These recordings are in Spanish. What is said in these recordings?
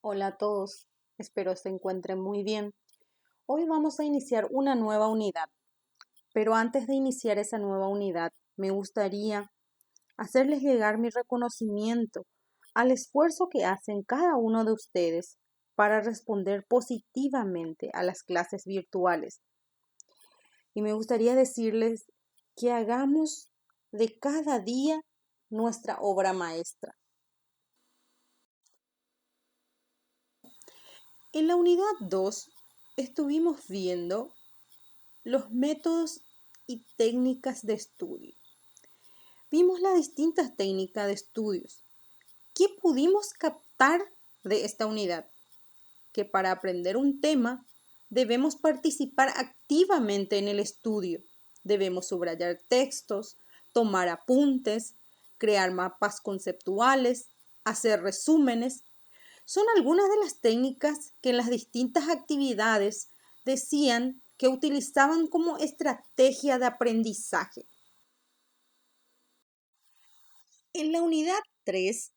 Hola a todos, espero se encuentren muy bien. Hoy vamos a iniciar una nueva unidad, pero antes de iniciar esa nueva unidad, me gustaría hacerles llegar mi reconocimiento al esfuerzo que hacen cada uno de ustedes para responder positivamente a las clases virtuales. Y me gustaría decirles que hagamos de cada día nuestra obra maestra. En la unidad 2 estuvimos viendo los métodos y técnicas de estudio. Vimos las distintas técnicas de estudios. ¿Qué pudimos captar de esta unidad? Que para aprender un tema debemos participar activamente en el estudio. Debemos subrayar textos, tomar apuntes, crear mapas conceptuales, hacer resúmenes. Son algunas de las técnicas que en las distintas actividades decían que utilizaban como estrategia de aprendizaje. En la unidad 3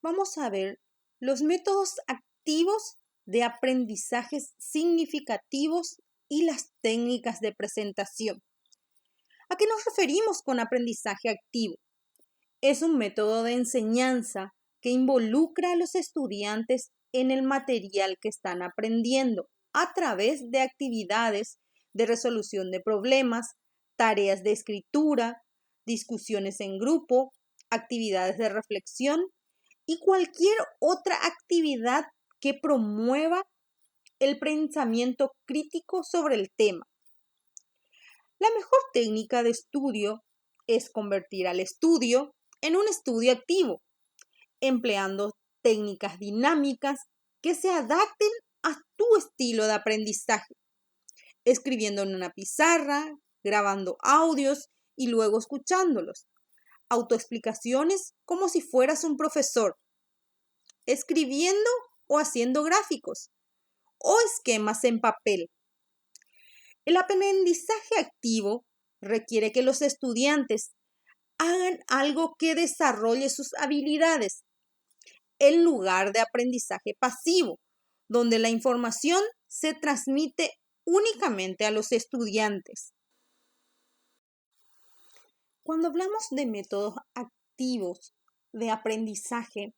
vamos a ver los métodos activos de aprendizajes significativos y las técnicas de presentación. ¿A qué nos referimos con aprendizaje activo? Es un método de enseñanza que involucra a los estudiantes en el material que están aprendiendo a través de actividades de resolución de problemas, tareas de escritura, discusiones en grupo, actividades de reflexión y cualquier otra actividad que promueva el pensamiento crítico sobre el tema. La mejor técnica de estudio es convertir al estudio en un estudio activo, empleando técnicas dinámicas que se adapten a tu estilo de aprendizaje, escribiendo en una pizarra, grabando audios y luego escuchándolos, autoexplicaciones como si fueras un profesor, escribiendo o haciendo gráficos o esquemas en papel. El aprendizaje activo requiere que los estudiantes hagan algo que desarrolle sus habilidades, en lugar de aprendizaje pasivo, donde la información se transmite únicamente a los estudiantes. Cuando hablamos de métodos activos de aprendizaje,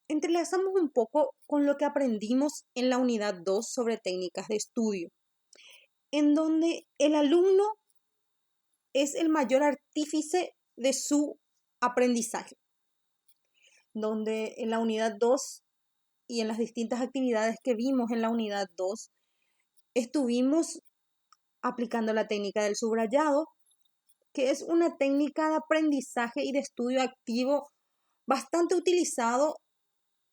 entrelazamos un poco con lo que aprendimos en la unidad 2 sobre técnicas de estudio, en donde el alumno es el mayor artífice de su aprendizaje, donde en la unidad 2 y en las distintas actividades que vimos en la unidad 2, estuvimos aplicando la técnica del subrayado, que es una técnica de aprendizaje y de estudio activo bastante utilizado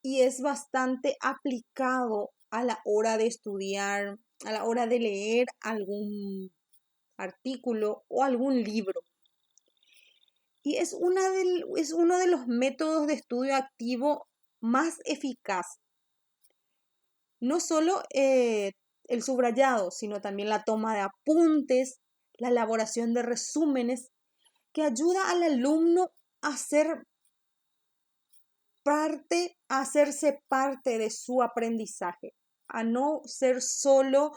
y es bastante aplicado a la hora de estudiar, a la hora de leer algún artículo o algún libro. Y es uno de los métodos de estudio activo más eficaz. No solo el subrayado, sino también la toma de apuntes, la elaboración de resúmenes, que ayuda al alumno a a hacerse parte de su aprendizaje, a no ser solo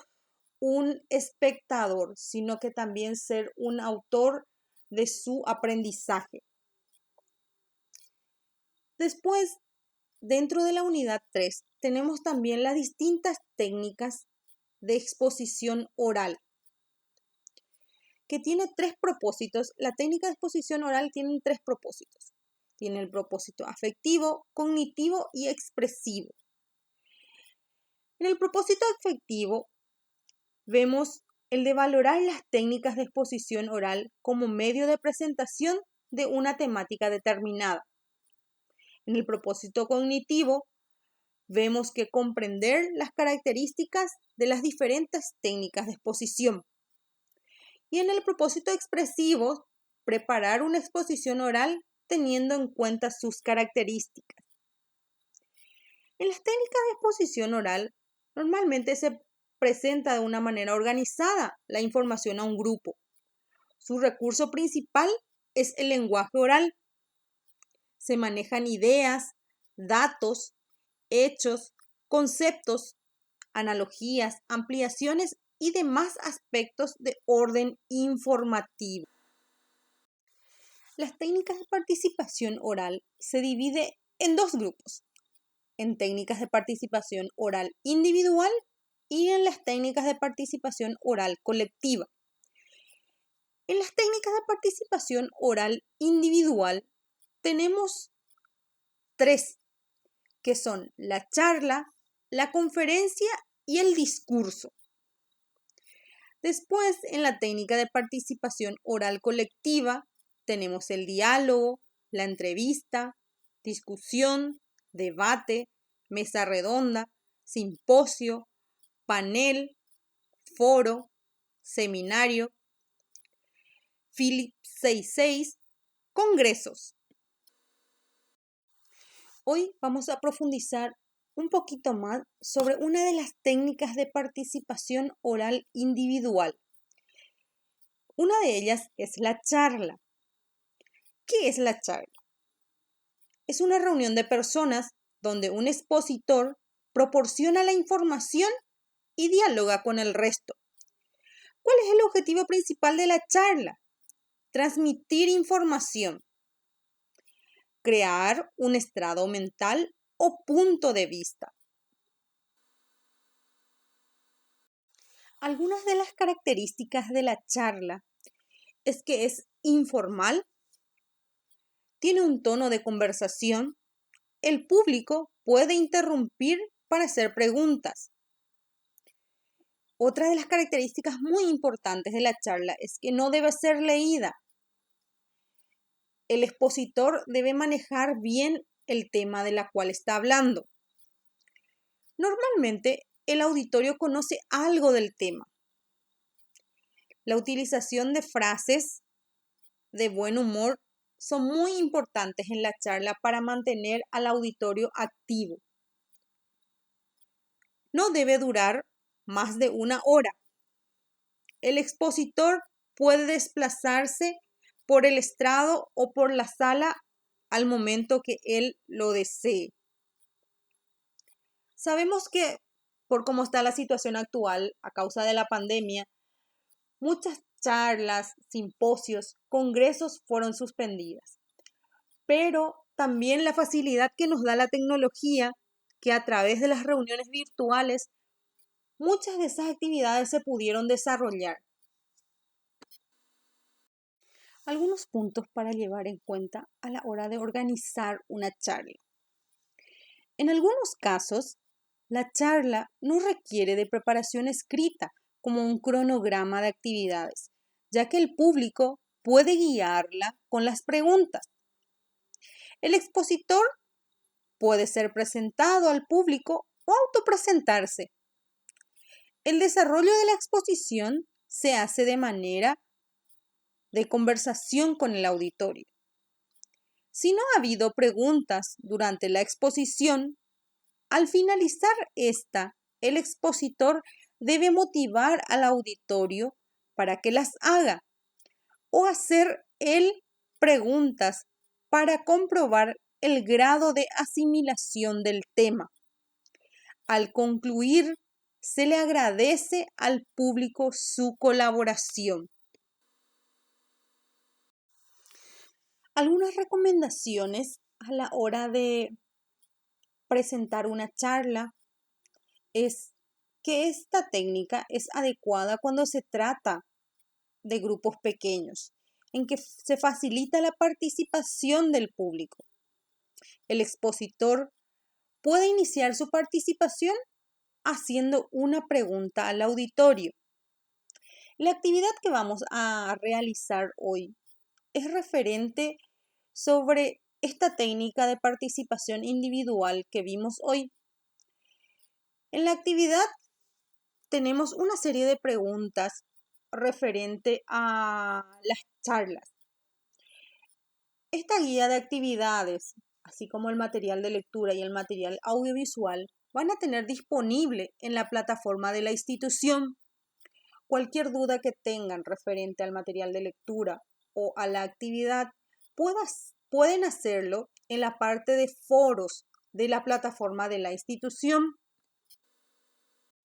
un espectador, sino que también ser un autor de su aprendizaje. Después, dentro de la unidad 3, tenemos también las distintas técnicas de exposición oral, que tiene tres propósitos. La técnica de exposición oral tiene tres propósitos. Tiene el propósito afectivo, cognitivo y expresivo. En el propósito afectivo vemos el de valorar las técnicas de exposición oral como medio de presentación de una temática determinada. En el propósito cognitivo vemos que comprender las características de las diferentes técnicas de exposición. Y en el propósito expresivo, preparar una exposición oral teniendo en cuenta sus características. En las técnicas de exposición oral, normalmente se presenta de una manera organizada la información a un grupo. Su recurso principal es el lenguaje oral. Se manejan ideas, datos, hechos, conceptos, analogías, ampliaciones y demás aspectos de orden informativo. Las técnicas de participación oral se dividen en dos grupos, en técnicas de participación oral individual y en las técnicas de participación oral colectiva. En las técnicas de participación oral individual tenemos tres, que son la charla, la conferencia y el discurso. Después, en la técnica de participación oral colectiva, tenemos el diálogo, la entrevista, discusión, debate, mesa redonda, simposio, panel, foro, seminario, Philip 66, congresos. Hoy vamos a profundizar un poquito más sobre una de las técnicas de participación oral individual. Una de ellas es la charla. ¿Qué es la charla? Es una reunión de personas donde un expositor proporciona la información y dialoga con el resto. ¿Cuál es el objetivo principal de la charla? Transmitir información, crear un estrado mental o punto de vista. Algunas de las características de la charla es que es informal, tiene un tono de conversación, el público puede interrumpir para hacer preguntas. Otra de las características muy importantes de la charla es que no debe ser leída. El expositor debe manejar bien el tema de la cual está hablando. Normalmente, el auditorio conoce algo del tema. La utilización de frases de buen humor son muy importantes en la charla para mantener al auditorio activo. No debe durar más de 1 hora. El expositor puede desplazarse por el estrado o por la sala al momento que él lo desee. Sabemos que por cómo está la situación actual a causa de la pandemia, muchas charlas, simposios, congresos fueron suspendidas. Pero también la facilidad que nos da la tecnología, que a través de las reuniones virtuales, muchas de esas actividades se pudieron desarrollar. Algunos puntos para llevar en cuenta a la hora de organizar una charla. En algunos casos, la charla no requiere de preparación escrita como un cronograma de actividades, ya que el público puede guiarla con las preguntas. El expositor puede ser presentado al público o autopresentarse. El desarrollo de la exposición se hace de manera de conversación con el auditorio. Si no ha habido preguntas durante la exposición, al finalizar esta, el expositor debe motivar al auditorio para que las haga o hacer él preguntas para comprobar el grado de asimilación del tema. Al concluir, se le agradece al público su colaboración. Algunas recomendaciones a la hora de presentar una charla es que esta técnica es adecuada cuando se trata de grupos pequeños, en que se facilita la participación del público. El expositor puede iniciar su participación haciendo una pregunta al auditorio. La actividad que vamos a realizar hoy es referente sobre esta técnica de participación individual que vimos hoy. En la actividad tenemos una serie de preguntas referente a las charlas. Esta guía de actividades, así como el material de lectura y el material audiovisual, van a tener disponible en la plataforma de la institución. Cualquier duda que tengan referente al material de lectura o a la actividad, pueden hacerlo en la parte de foros de la plataforma de la institución.